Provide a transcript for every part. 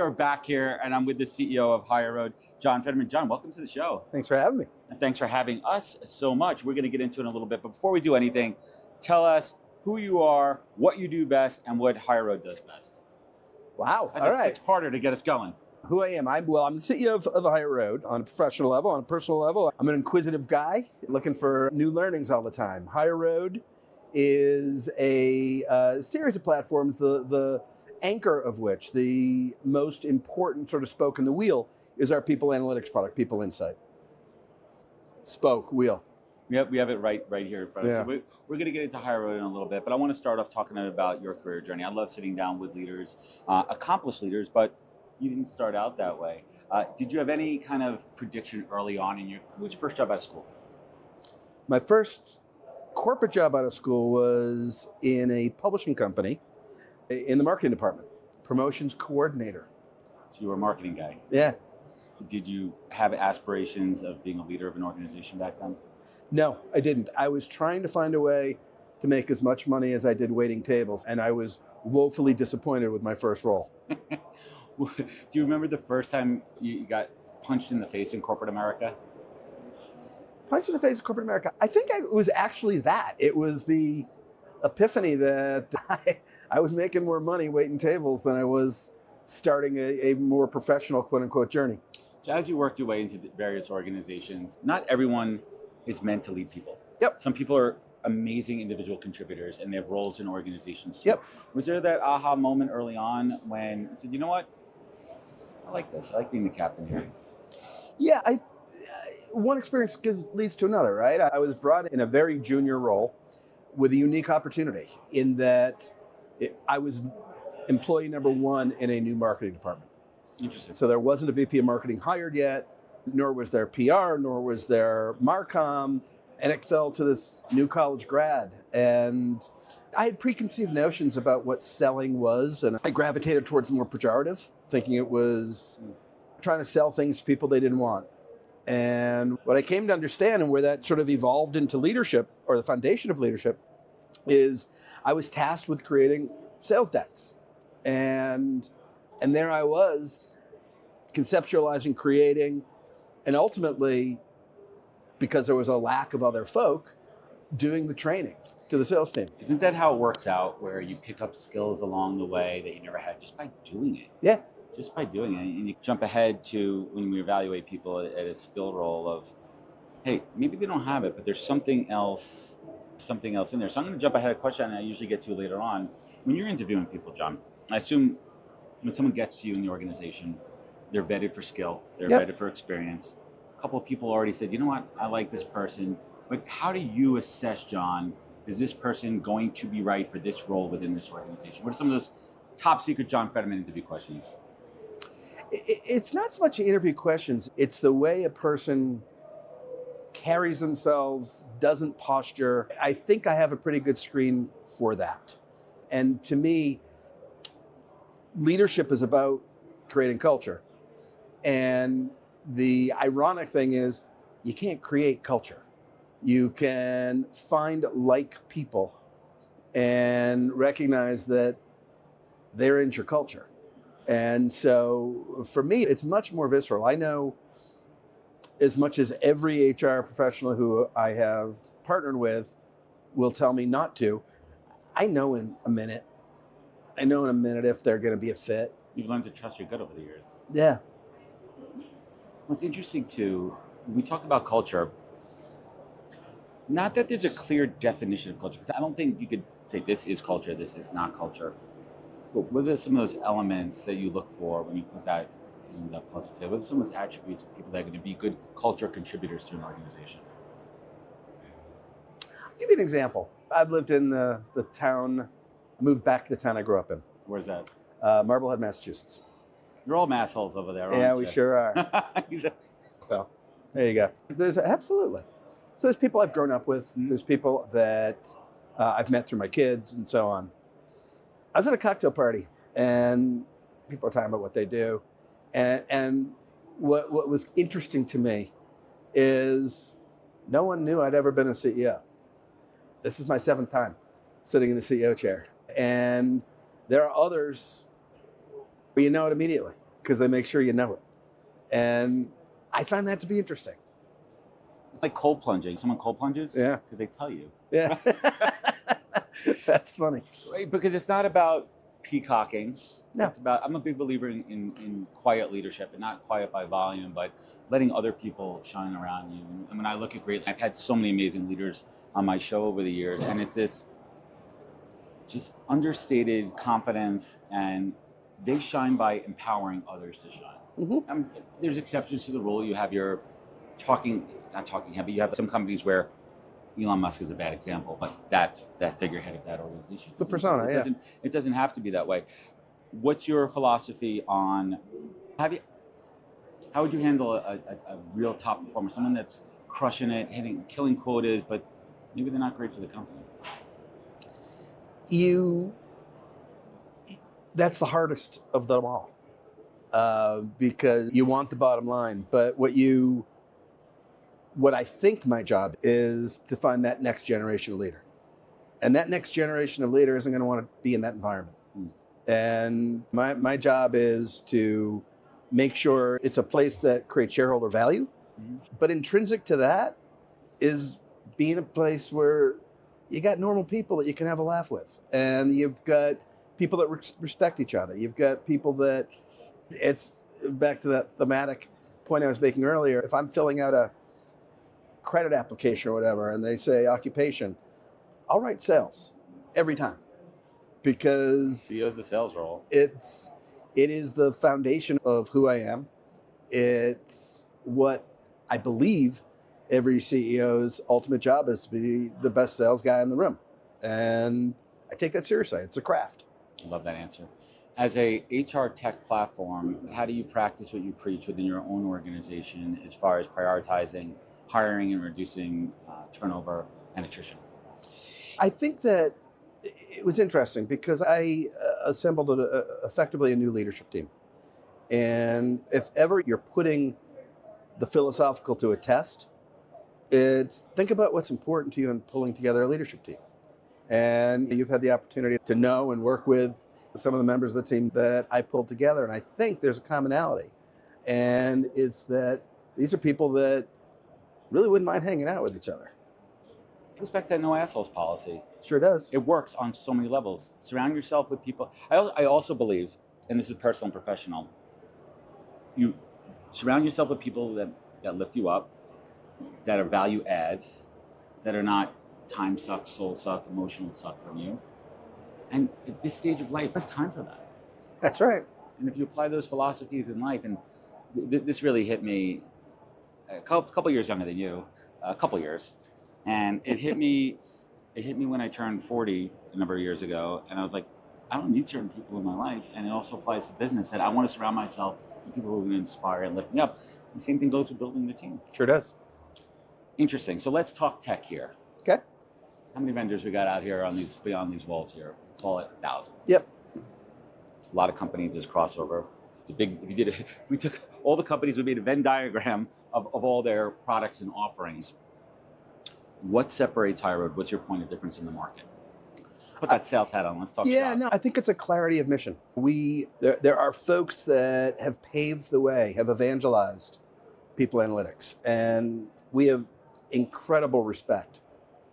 are back here, and I'm with the CEO of HireRoad, John Federman. John, welcome to the show. Thanks for having me. And thanks for having us so much. We're going to get into it in a little bit, but before we do anything, tell us who you are, what you do best, and what HireRoad does best. Wow, That's all a right. six-parter to get us going. Who I am? I'm the CEO of HireRoad on a professional level, on a personal level. I'm an inquisitive guy looking for new learnings all the time. HireRoad is a series of platforms, the anchor of which, the most important sort of spoke in the wheel, is our people analytics product, People Insight. Spoke, wheel. Yep, we have it right here in front of us. Yeah. So we're going to get into HireRoad in a little bit, but I want to start off talking about your career journey. I love sitting down with leaders, accomplished leaders, but you didn't start out that way. Did you have any kind of prediction early on what was your first job out of school? My first corporate job out of school was in a publishing company in the marketing department, promotions coordinator. So you were a marketing guy. Yeah. Did you have aspirations of being a leader of an organization back then? No, I didn't. I was trying to find a way to make as much money as I did waiting tables, and I was woefully disappointed with my first role. Do you remember the first time you got punched in the face in corporate America? Punch in the face of corporate America. I think it was actually that. It was the epiphany that I was making more money waiting tables than I was starting a more professional, quote unquote, journey. So as you worked your way into various organizations, not everyone is meant to lead people. Yep. Some people are amazing individual contributors and they have roles in organizations too. Yep. Was there that aha moment early on when you said, you know what? I like this. I like being the captain here. Yeah, one experience leads to another, right? I was brought in a very junior role with a unique opportunity in that I was employee number one in a new marketing department. Interesting. So there wasn't a VP of marketing hired yet, nor was there PR, nor was there Marcom, and it fell to this new college grad. And I had preconceived notions about what selling was, and I gravitated towards the more pejorative, thinking it was trying to sell things to people they didn't want. And what I came to understand, and where that sort of evolved into leadership, or the foundation of leadership, is I was tasked with creating sales decks. And there I was, conceptualizing, creating, and ultimately, because there was a lack of other folk, doing the training to the sales team. Isn't that how it works out, where you pick up skills along the way that you never had just by doing it? Yeah. Just by doing it. And you jump ahead to when we evaluate people at a skill role of, hey, maybe they don't have it, but there's something else in there. So I'm going to jump ahead a question I usually get to later on. When you're interviewing people, John, I assume when someone gets to you in the organization, they're vetted for skill, they're Yep. vetted for experience. A couple of people already said, you know what, I like this person. But how do you assess, John, is this person going to be right for this role within this organization? What are some of those top secret John Fetterman interview questions? It's not so much interview questions, it's the way a person carries themselves, doesn't posture. I think I have a pretty good screen for that. And to me, leadership is about creating culture. And the ironic thing is, you can't create culture. You can find like people and recognize that they're in your culture. And so for me, it's much more visceral. I know as much as every HR professional who I have partnered with will tell me not to. I know in a minute if they're going to be a fit. You've learned to trust your gut over the years. Yeah. What's interesting too, we talk about culture, not that there's a clear definition of culture, because I don't think you could say this is culture, this is not culture. But what are some of those elements that you look for when you put that in the puzzle together? What are some of those attributes of people that are going to be good culture contributors to an organization? I'll give you an example. I've lived in the town, moved back to the town I grew up in. Where's that? Marblehead, Massachusetts. You're all massholes over there, aren't you? Yeah, we sure are. Well, there you go. Absolutely. So there's people I've grown up with. There's people that I've met through my kids and so on. I was at a cocktail party and people are talking about what they do. And what was interesting to me is no one knew I'd ever been a CEO. This is my 7th time sitting in the CEO chair. And there are others where you know it immediately because they make sure you know it. And I find that to be interesting. It's like cold plunging. Someone cold plunges? Yeah. Because they tell you. Yeah. That's funny. Right? Because it's not about peacocking. No. It's about, I'm a big believer in quiet leadership, and not quiet by volume, but letting other people shine around you. And when I look at I've had so many amazing leaders on my show over the years, and it's this just understated confidence, and they shine by empowering others to shine. Mm-hmm. There's exceptions to the rule. You have your not talking head, but you have some companies where Elon Musk is a bad example, but that's that figurehead of that organization. The persona, It doesn't have to be that way. What's your philosophy on how would you handle a real top performer, someone that's crushing it, killing quotas, but maybe they're not great for the company? That's the hardest of them all, because you want the bottom line, but what I think my job is to find that next generation of leader. And that next generation of leader isn't going to want to be in that environment. And my job is to make sure it's a place that creates shareholder value. But intrinsic to that is being a place where you got normal people that you can have a laugh with. And you've got people that respect each other. You've got people that, it's back to that thematic point I was making earlier. If I'm filling out a credit application or whatever, and they say occupation, I'll write sales every time, because CEO's the sales role. It is the foundation of who I am. It's what I believe every CEO's ultimate job is, to be the best sales guy in the room. And I take that seriously. It's a craft. I love that answer. As a HR tech platform, how do you practice what you preach within your own organization as far as prioritizing hiring and reducing turnover and attrition? I think that it was interesting because I assembled effectively a new leadership team. And if ever you're putting the philosophical to a test, it's think about what's important to you in pulling together a leadership team. And you've had the opportunity to know and work with some of the members of the team that I pulled together. And I think there's a commonality. And it's that these are people that really wouldn't mind hanging out with each other. It goes back to that no assholes policy. Sure does. It works on so many levels. Surround yourself with people. I also believe, and this is personal and professional, you surround yourself with people that lift you up, that are value adds, that are not time suck, soul suck, emotional suck from you. And at this stage of life, there's time for that. That's right. And if you apply those philosophies in life, and this really hit me a couple years younger than you, a couple years, and it hit me when I turned 40 a number of years ago, and I was like, I don't need certain people in my life, and it also applies to business, that I want to surround myself with people who are going to inspire and lift me up. The same thing goes with building the team. Sure does. Interesting. So let's talk tech here. Okay. How many vendors we got out here beyond these walls here? Call it 1,000. Yep. A lot of companies, there's crossover. We took all the companies, we made a Venn diagram of all their products and offerings. What separates HireRoad? What's your point of difference in the market? Put that sales hat on. Let's talk shop. No, I think it's a clarity of mission. There are folks that have paved the way, have evangelized people analytics, and we have incredible respect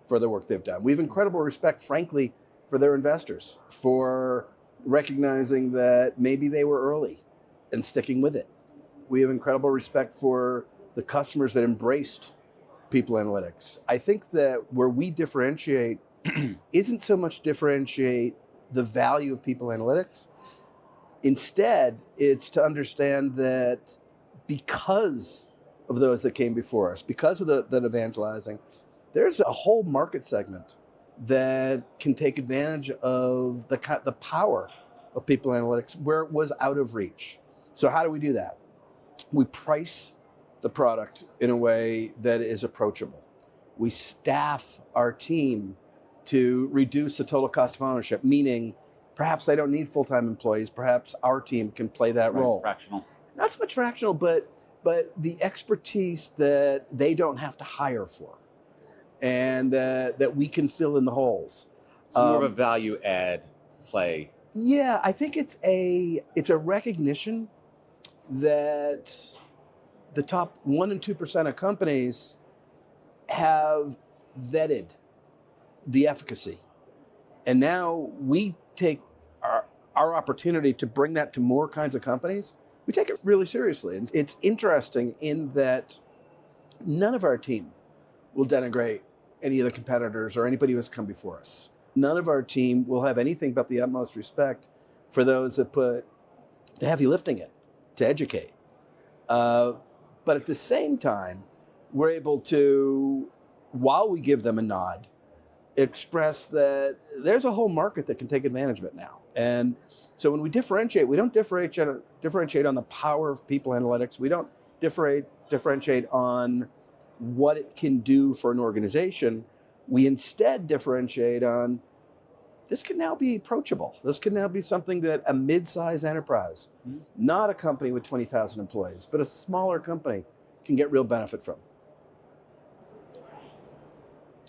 for the work they've done. We have incredible respect, frankly, for their investors, for recognizing that maybe they were early and sticking with it. We have incredible respect for the customers that embraced people analytics. I think that where we differentiate isn't so much differentiate the value of people analytics. Instead, it's to understand that because of those that came before us, because of that evangelizing, there's a whole market segment that can take advantage of the power of people analytics where it was out of reach. So how do we do that? We price the product in a way that is approachable. We staff our team to reduce the total cost of ownership, meaning perhaps they don't need full-time employees, perhaps our team can play that role. Fractional. Not so much fractional, but the expertise that they don't have to hire for, and that we can fill in the holes. So more of a value add play. Yeah, I think it's a recognition that the top 1 and 2% of companies have vetted the efficacy. And now we take our opportunity to bring that to more kinds of companies. We take it really seriously. And it's interesting in that none of our team will denigrate any of the competitors or anybody who has come before us. None of our team will have anything but the utmost respect for those that put the heavy lifting in to educate. But at the same time, we're able to, while we give them a nod, express that there's a whole market that can take advantage of it now. And so when we differentiate, we don't differentiate on the power of people analytics. We don't differentiate on what it can do for an organization. We instead differentiate on this can now be approachable. This can now be something that a mid-sized enterprise, not a company with 20,000 employees, but a smaller company can get real benefit from.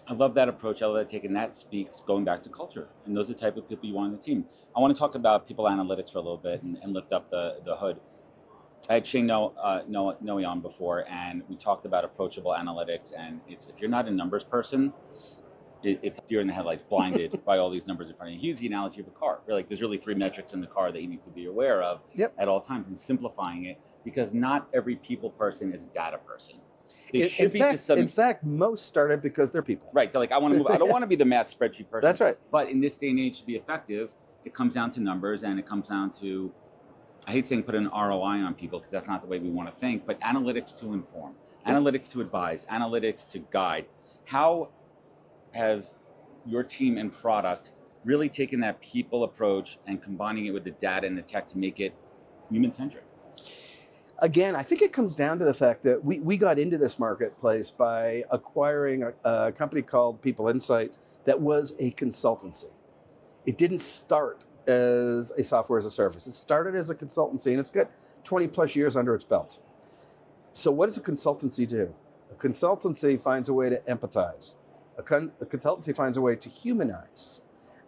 I love that approach. I love that take, and that speaks going back to culture. And those are the type of people you want on the team. I want to talk about people analytics for a little bit and lift up the hood. I had Shane Noe on before, and we talked about approachable analytics. And it's if you're not a numbers person, it's deer in the headlights, blinded by all these numbers in front of you. He used the analogy of a car. Like there's really 3 metrics in the car that you need to be aware of at all times, and simplifying it because not every people person is a data person. In fact, most started because they're people. Right. They're like, I want to move. I don't want to be the math spreadsheet person. That's right. But in this day and age, to be effective, it comes down to numbers, and it comes down to, I hate saying put an ROI on people because that's not the way we want to think, but analytics to inform, analytics to advise, analytics to guide. How has your team and product really taken that people approach and combining it with the data and the tech to make it human-centric? Again, I think it comes down to the fact that we got into this marketplace by acquiring a company called People Insight that was a consultancy. It didn't start as a software as a service. It started as a consultancy, and it's got 20 plus years under its belt. So what does a consultancy do? A consultancy finds a way to empathize. A consultancy finds a way to humanize.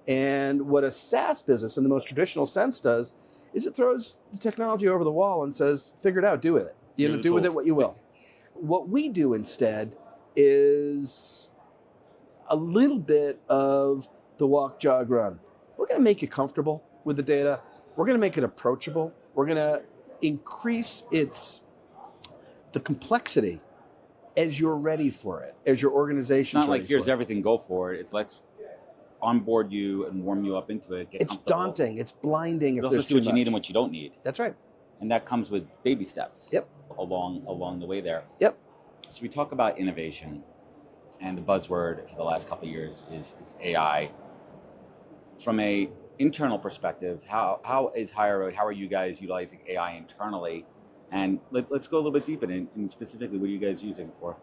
And what a SaaS business in the most traditional sense does is it throws the technology over the wall and says, figure it out, do with it. Do with it what you will. What we do instead is a little bit of the walk, jog, run. We're going to make you comfortable with the data. We're going to make it approachable. We're going to increase the complexity as you're ready for it, as your organization. It's not like here's everything, go for it. It's let's onboard you and warm you up into it. It's daunting. It's blinding. It's also what you need and what you don't need. That's right. And that comes with baby steps. Along the way there. So we talk about innovation, and the buzzword for the last couple of years is AI. From a internal perspective, how is HireRoad? How are you guys utilizing AI internally? And let's go a little bit deeper in specifically what are you guys using it for?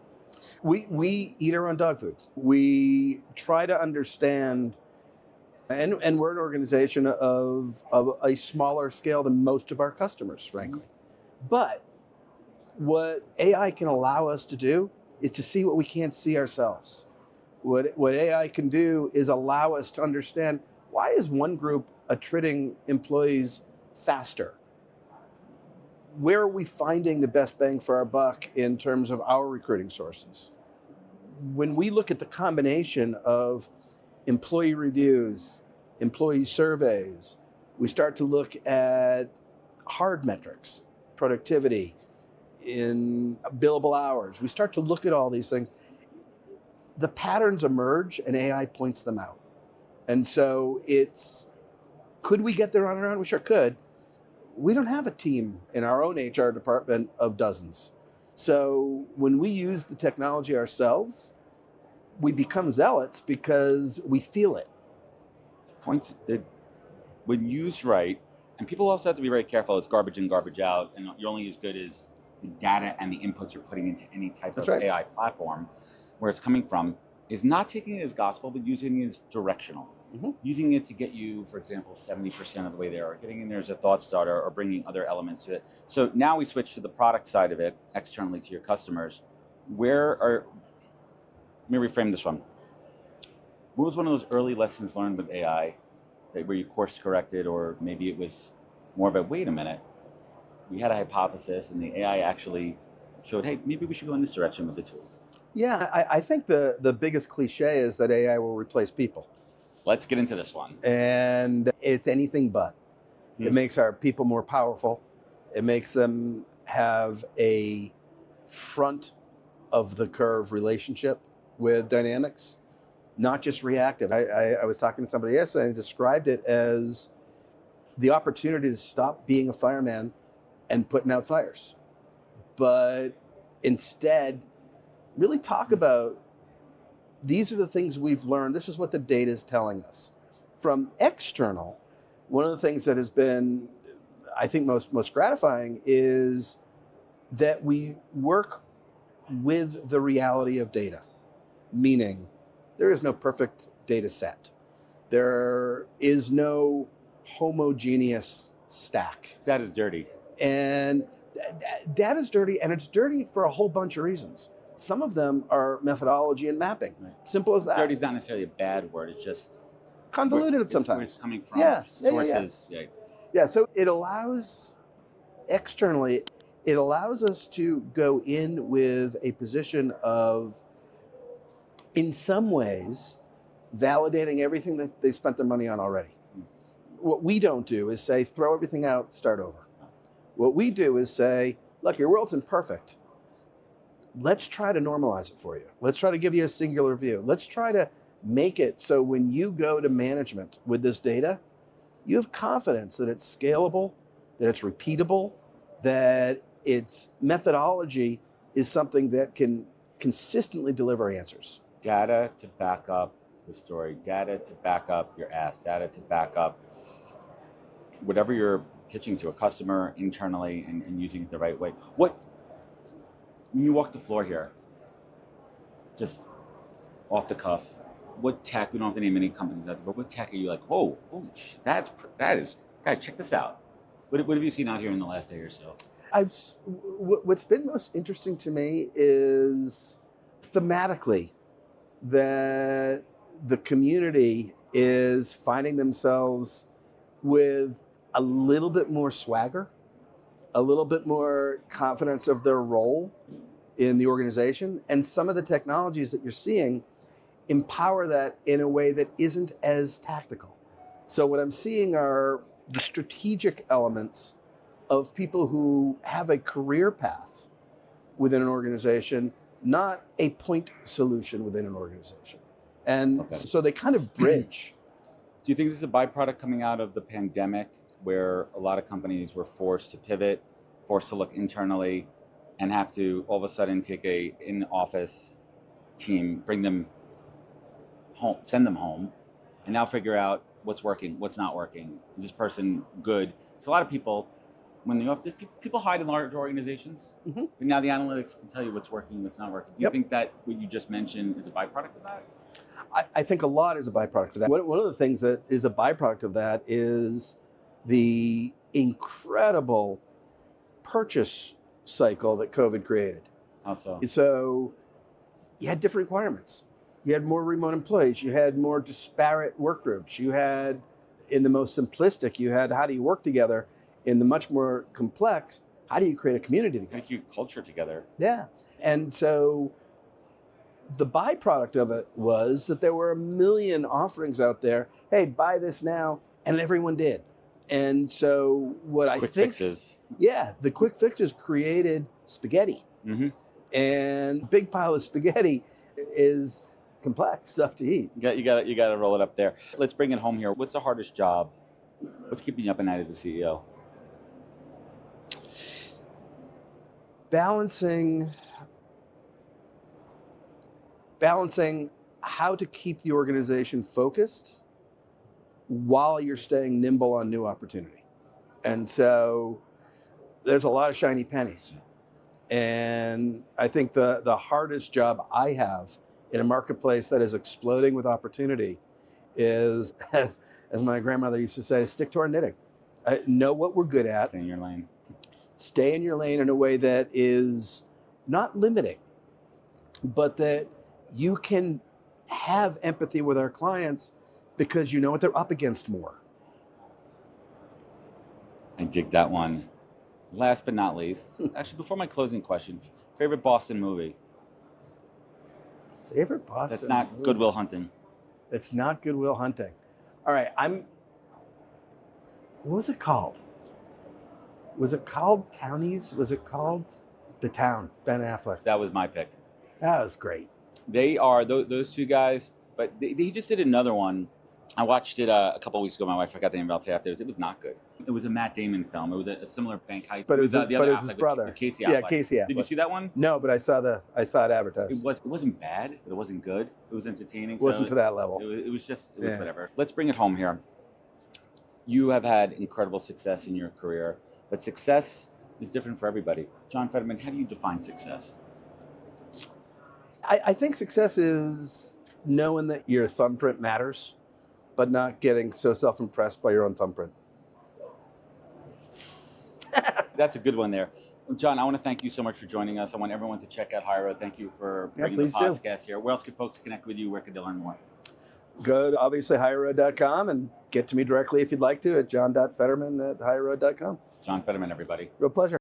We eat our own dog food. We try to understand, and we're an organization of a smaller scale than most of our customers, frankly. But what AI can allow us to do is to see what we can't see ourselves. What AI can do is allow us to understand, why is one group attriting employees faster? Where are we finding the best bang for our buck in terms of our recruiting sources? When we look at the combination of employee reviews, employee surveys, we start to look at hard metrics, productivity, in billable hours. We start to look at all these things. The patterns emerge and AI points them out. And so could we get there on our own? We sure could. We don't have a team in our own HR department of dozens. So when we use the technology ourselves, we become zealots because we feel it. Points that when used right, and people also have to be very careful, it's garbage in, garbage out, and you're only as good as the data and the inputs you're putting into any type of AI platform. Where it's coming from is not taking it as gospel, but using it as directional. Using it to get you, for example, 70% of the way there, or getting in there as a thought starter, or bringing other elements to it. So now we switch to the product side of it, externally to your customers. Let me reframe this one. What was one of those early lessons learned with AI where you course corrected, or maybe it was more of a, wait a minute, we had a hypothesis, and the AI actually showed, hey, maybe we should go in this direction with the tools. Yeah, I think the biggest cliche is that AI will replace people. Let's get into this one. And it's anything but. It makes our people more powerful. It makes them have a front of the curve relationship with dynamics, not just reactive. I was talking to somebody yesterday and described it as the opportunity to stop being a fireman and putting out fires, but instead really talk about these are the things we've learned. This is what the data is telling us. From external, one of the things that has been, I think, most gratifying is that we work with the reality of data, meaning there is no perfect data set. There is no homogeneous stack. That is dirty. And data's dirty, and it's dirty for a whole bunch of reasons. Some of them are methodology and mapping. Right. Simple as that. Dirty is not necessarily a bad word. It's just convoluted sometimes. Where it's coming from. Yeah. Sources. Yeah. So it allows externally, it allows us to go in with a position of, in some ways, validating everything that they spent their money on already. What we don't do is say, throw everything out, start over. What we do is say, look, your world's imperfect. Let's try to normalize it for you. Let's try to give you a singular view. Let's try to make it so when you go to management with this data, you have confidence that it's scalable, that it's repeatable, that its methodology is something that can consistently deliver answers. Data to back up the story, data to back up your ask, data to back up whatever you're pitching to a customer internally and using it the right way. When you walk the floor here, just off the cuff, what tech, we don't have to name any companies out there, but what tech are you like, whoa, holy shit, that is, guys, check this out. What have you seen out here in the last day or so? What's been most interesting to me is thematically that the community is finding themselves with a little bit more swagger, a little bit more confidence of their role in the organization, and some of the technologies that you're seeing empower that in a way that isn't as tactical. So what I'm seeing are the strategic elements of people who have a career path within an organization, not a point solution within an organization. And so they kind of bridge. Do you think this is a byproduct coming out of the pandemic where a lot of companies were forced to pivot, forced to look internally, and have to all of a sudden take a in-office team, bring them home, send them home, and now figure out what's working, what's not working? Is this person good? So a lot of people, when they people hide in large organizations, but now the analytics can tell you what's working, what's not working. Do you think that what you just mentioned is a byproduct of that? I think a lot is a byproduct of that. One of the things that is a byproduct of that is the incredible purchase cycle that COVID created. How so? So you had different requirements. You had more remote employees. You had more disparate work groups. You had, in the most simplistic, you had how do you work together. In the much more complex, how do you create a community together? How do you keep culture together? Yeah. And so the byproduct of it was that there were a million offerings out there. Hey, buy this now. And everyone did. And so Quick fixes. Yeah, the quick fixes created spaghetti. And big pile of spaghetti is complex stuff to eat. You got to roll it up there. Let's bring it home here. What's the hardest job? What's keeping you up at night as a CEO? Balancing how to keep the organization focused while you're staying nimble on new opportunity. And so there's a lot of shiny pennies. And I think the hardest job I have in a marketplace that is exploding with opportunity is, as my grandmother used to say, stick to our knitting. Know what we're good at. Stay in your lane. Stay in your lane in a way that is not limiting, but that you can have empathy with our clients because you know what they're up against more. I dig that one. Last but not least, actually, before my closing question, favorite Boston movie? Favorite Boston That's not movie? Good Will Hunting. It's not Good Will Hunting. All right, what was it called? Was it called Townies? Was it called The Town? Ben Affleck. That was my pick. That was great. They are those two guys, but they just did another one. I watched it a couple of weeks ago. My wife forgot the name of it afterwards. It was not good. It was a Matt Damon film. It was a similar bank heist. But it was the other his Affleck, brother. Casey Yeah, Affleck. Casey Affleck. Did you see that one? No, but I saw it advertised. It wasn't bad, but it wasn't good. It was entertaining. It wasn't to that level. It was whatever. Let's bring it home here. You have had incredible success in your career, but success is different for everybody. John Fetterman, how do you define success? I think success is knowing that your thumbprint matters, but not getting so self-impressed by your own thumbprint. That's a good one there. John, I want to thank you so much for joining us. I want everyone to check out HireRoad. Thank you for bringing the podcast here. Where else could folks connect with you? Where could they learn more? Go to obviously HireRoad.com and get to me directly if you'd like to at john.fetterman@hireroad.com. John Fetterman, everybody. Real pleasure.